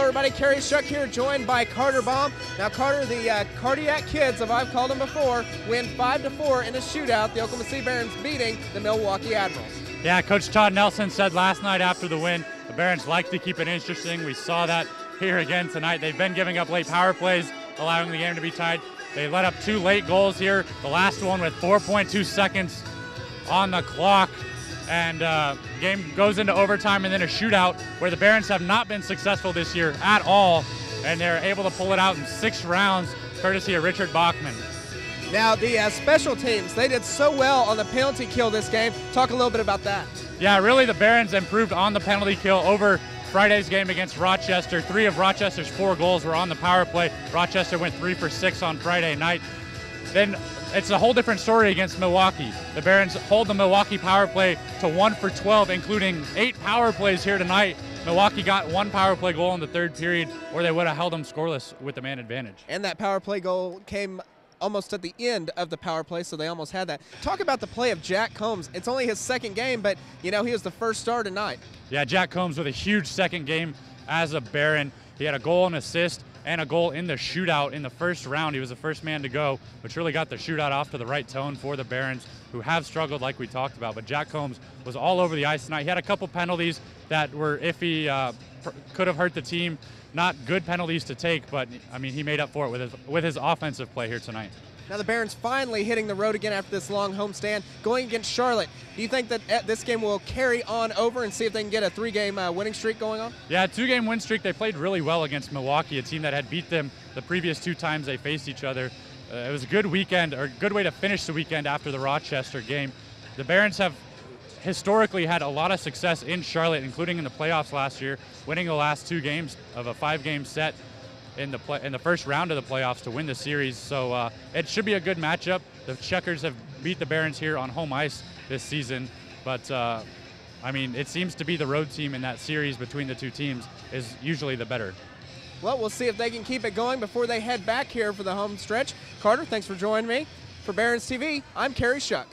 everybody, Kerry Shuck here, joined by Carter Baum. Now Carter, the Cardiac Kids, as I've called them before, win 5-4 in a shootout, the Oklahoma City Barons beating the Milwaukee Admirals. Yeah, Coach Todd Nelson said last night after the win, the Barons like to keep it interesting. We saw that here again tonight. They've been giving up late power plays, allowing the game to be tied. They let up 2 late goals here, the last one with 4.2 seconds on the clock. And game goes into overtime and then a shootout where the Barons have not been successful this year at all, and they're able to pull it out in 6 rounds courtesy of Richard Bachman. Now the special teams, they did so well on the penalty kill this game. Talk a little bit about that. Yeah, really the Barons improved on the penalty kill over Friday's game against Rochester. 3 of Rochester's 4 goals were on the power play. Rochester went 3 for 6 on Friday night. Then it's a whole different story against Milwaukee. The Barons hold the Milwaukee power play to 1 for 12, including 8 power plays here tonight. Milwaukee got 1 power play goal in the 3rd period, or they would have held them scoreless with the man advantage. And that power play goal came almost at the end of the power play, so they almost had that. Talk about the play of Jack Combs. It's only his 2nd game, but you know, he was the first star tonight. Yeah, Jack Combs with a huge 2nd game as a Baron. He had a goal and assist and a goal in the shootout in the 1st round. He was the first man to go, which really got the shootout off to the right tone for the Barons, who have struggled like we talked about. But Jack Combs was all over the ice tonight. He had a couple penalties that were iffy, could have hurt the team. Not good penalties to take, but I mean, he made up for it with his offensive play here tonight. Now the Barons finally hitting the road again after this long homestand, going against Charlotte. Do you think that this game will carry on over and see if they can get a 3-game winning streak going on? Yeah, 2-game win streak. They played really well against Milwaukee, a team that had beat them the previous 2 times they faced each other. It was a good weekend, or a good way to finish the weekend after the Rochester game. The Barons have historically had a lot of success in Charlotte, including in the playoffs last year, winning the last 2 games of a 5-game set in the 1st round of the playoffs to win the series. So it should be a good matchup. The Checkers have beat the Barons here on home ice this season, but I mean, it seems to be the road team in that series between the 2 teams is usually the better. Well, we'll see if they can keep it going before they head back here for the home stretch. Carter, thanks for joining me. For Barons TV, I'm Kerry Shuck.